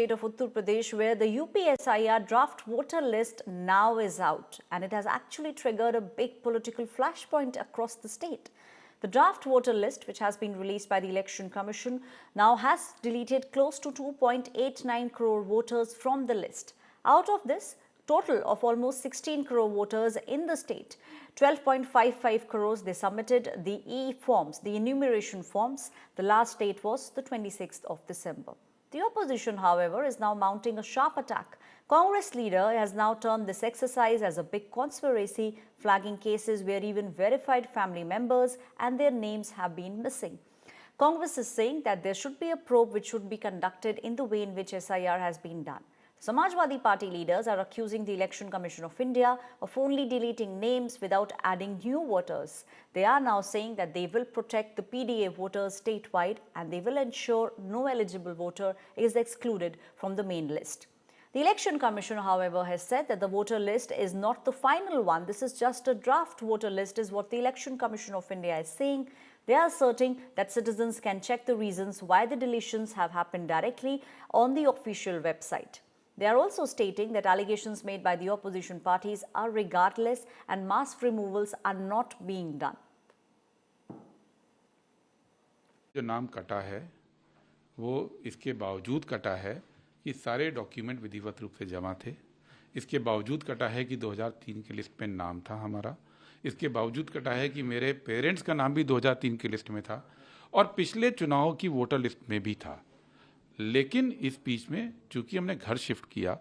State of Uttar Pradesh, where the UPSIR draft voter list now is out, and it has actually triggered a big political flashpoint across the state. The draft voter list, which has been released by the Election Commission, now has deleted close to 2.89 crore voters from the list. Out of this total of almost 16 crore voters in the state, 12.55 crores they submitted the e-forms, the enumeration forms. The last date was the 26th of December. The opposition, however, is now mounting a sharp attack. Congress leader has now termed this exercise as a big conspiracy, flagging cases where even verified family members and their names have been missing. Congress is saying that there should be a probe which should be conducted in the way in which SIR has been done. Samajwadi Party leaders are accusing the Election Commission of India of only deleting names without adding new voters. They are now saying that they will protect the PDA voters statewide and they will ensure no eligible voter is excluded from the main list. The Election Commission, however, has said that the voter list is not the final one. This is just a draft voter list, is what the Election Commission of India is saying. They are asserting that citizens can check the reasons why the deletions have happened directly on the official website. They are also stating that allegations made by the opposition parties are regardless and mass removals are not being done. जो नाम कटा है वो इसके बावजूद कटा है कि सारे डॉक्यूमेंट विधिवत रूप से जमा थे। इसके बावजूद कटा है कि 2003 की लिस्ट में नाम था हमारा। इसके बावजूद कटा है कि मेरे पेरेंट्स का नाम भी 2003 की लिस्ट में था और पिछले चुनाव की वोटर लिस्ट में भी था। लेकिन इस बीच में चूंकि हमने घर शिफ्ट किया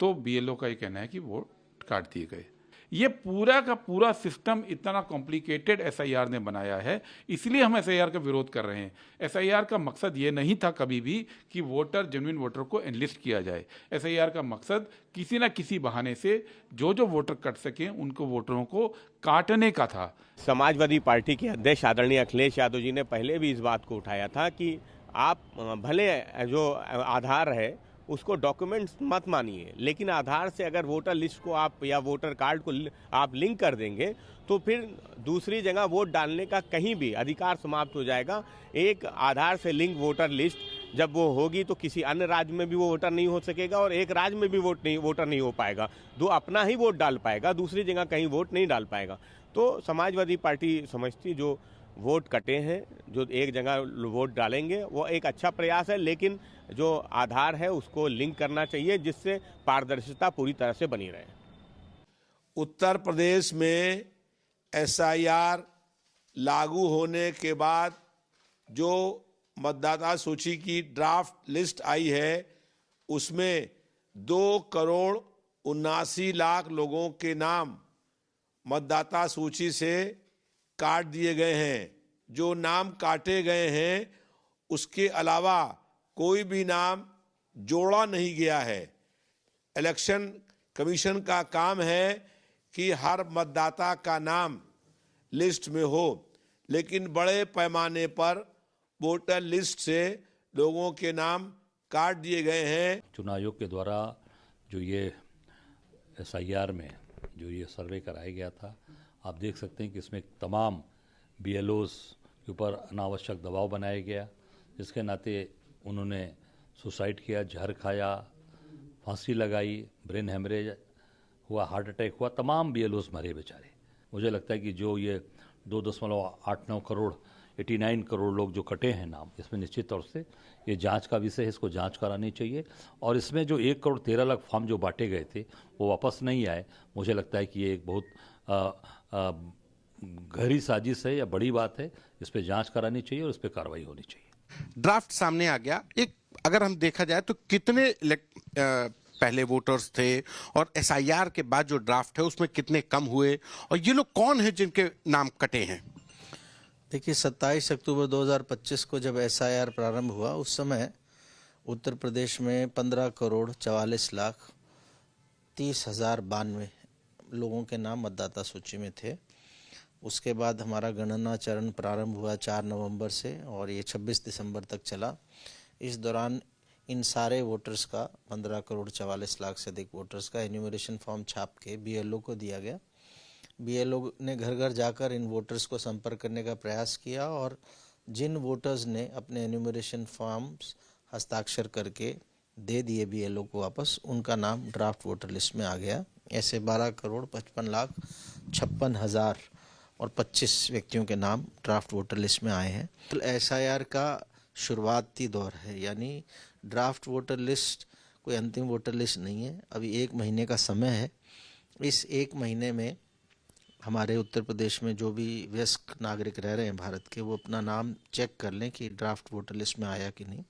तो बीएलओ का ये कहना है कि वोट काट दिए गए। ये पूरा का पूरा सिस्टम इतना कॉम्प्लिकेटेड एसआईआर ने बनाया है, इसलिए हम एसआईआर का विरोध कर रहे हैं। एसआईआर का मकसद ये नहीं था कभी भी कि वोटर, जेन्युइन वोटर को एनलिस्ट किया जाए। एसआईआर का मकसद किसी न किसी बहाने से जो वोटर कट सकें उनको वोटरों को काटने का था। समाजवादी पार्टी के अध्यक्ष आदरणीय अखिलेश यादव जी ने पहले भी इस बात को उठाया था कि आप भले जो आधार है उसको डॉक्यूमेंट्स मत मानिए, लेकिन आधार से अगर वोटर लिस्ट को आप या वोटर कार्ड को आप लिंक कर देंगे तो फिर दूसरी जगह वोट डालने का कहीं भी अधिकार समाप्त हो जाएगा। एक आधार से लिंक वोटर लिस्ट जब वो होगी तो किसी अन्य राज्य में भी वो वोटर नहीं हो सकेगा और एक राज्य में भी वोटर नहीं हो पाएगा। दो अपना ही वोट डाल पाएगा, दूसरी जगह कहीं वोट नहीं डाल पाएगा। तो समाजवादी पार्टी समझती जो वोट कटे हैं, जो एक जगह वोट डालेंगे, वो एक अच्छा प्रयास है, लेकिन जो आधार है उसको लिंक करना चाहिए जिससे पारदर्शिता पूरी तरह से बनी रहे। उत्तर प्रदेश में एसआईआर लागू होने के बाद जो मतदाता सूची की ड्राफ्ट लिस्ट आई है उसमें 2,79,00,000 लोगों के नाम मतदाता सूची से काट दिए गए हैं। जो नाम काटे गए हैं उसके अलावा कोई भी नाम जोड़ा नहीं गया है। इलेक्शन कमीशन का काम है कि हर मतदाता का नाम लिस्ट में हो, लेकिन बड़े पैमाने पर वोटर लिस्ट से लोगों के नाम काट दिए गए हैं। चुनाव आयोग के द्वारा जो ये एसआईआर में जो ये सर्वे कराया गया था, आप देख सकते हैं कि इसमें तमाम बीएलओस के ऊपर अनावश्यक दबाव बनाया गया, जिसके नाते उन्होंने सुसाइड किया, जहर खाया, फांसी लगाई, ब्रेन हेमरेज हुआ, हार्ट अटैक हुआ, तमाम बीएलओस मरे बेचारे। मुझे लगता है कि जो ये 2.89 करोड़ 89 करोड़ लोग जो कटे हैं नाम, इसमें निश्चित तौर से ये जांच का विषय है, इसको जांच करानी चाहिए। और इसमें जो 1 करोड़ 13 लाख फॉर्म जो बांटे गए थे वो वापस नहीं आए। मुझे लगता है कि ये एक बहुत गहरी साजिश है या बड़ी बात है। इस पर जांच करानी चाहिए और इस पर कार्रवाई होनी चाहिए। ड्राफ्ट सामने आ गया। एक अगर हम देखा जाए तो कितने पहले वोटर्स थे और एसआईआर के बाद जो ड्राफ्ट है उसमें कितने कम हुए और ये लोग कौन हैं जिनके नाम कटे हैं? देखिए, 27 अक्टूबर 2025 को जब एसआईआर प्रारंभ हुआ उस समय उत्तर प्रदेश में 15,44,30,092 लोगों के नाम मतदाता सूची में थे। उसके बाद हमारा गणना चरण प्रारंभ हुआ 4 नवंबर से और ये 26 दिसंबर तक चला। इस दौरान इन सारे वोटर्स का 15,44,00,000 से अधिक वोटर्स का एन्यूमरेशन फॉर्म छाप के बीएलओ को दिया गया। बीएलओ ने घर घर जाकर इन वोटर्स को संपर्क करने का प्रयास किया और जिन वोटर्स ने अपने एन्यूमरेशन फॉर्म्स हस्ताक्षर करके दे दिए बीएलओ को वापस, उनका नाम ड्राफ्ट वोटर लिस्ट में आ गया। ऐसे 12,55,56,000 और 25 व्यक्तियों के नाम ड्राफ्ट वोटर लिस्ट में आए हैं। एसआईआर का शुरुआती दौर है, यानी ड्राफ्ट वोटर लिस्ट कोई अंतिम वोटर लिस्ट नहीं है। अभी 1 महीने का समय है। इस 1 महीने में हमारे उत्तर प्रदेश में जो भी वयस्क नागरिक रह रहे हैं भारत के, वो अपना नाम चेक कर लें कि ड्राफ्ट वोटर लिस्ट में आया कि नहीं।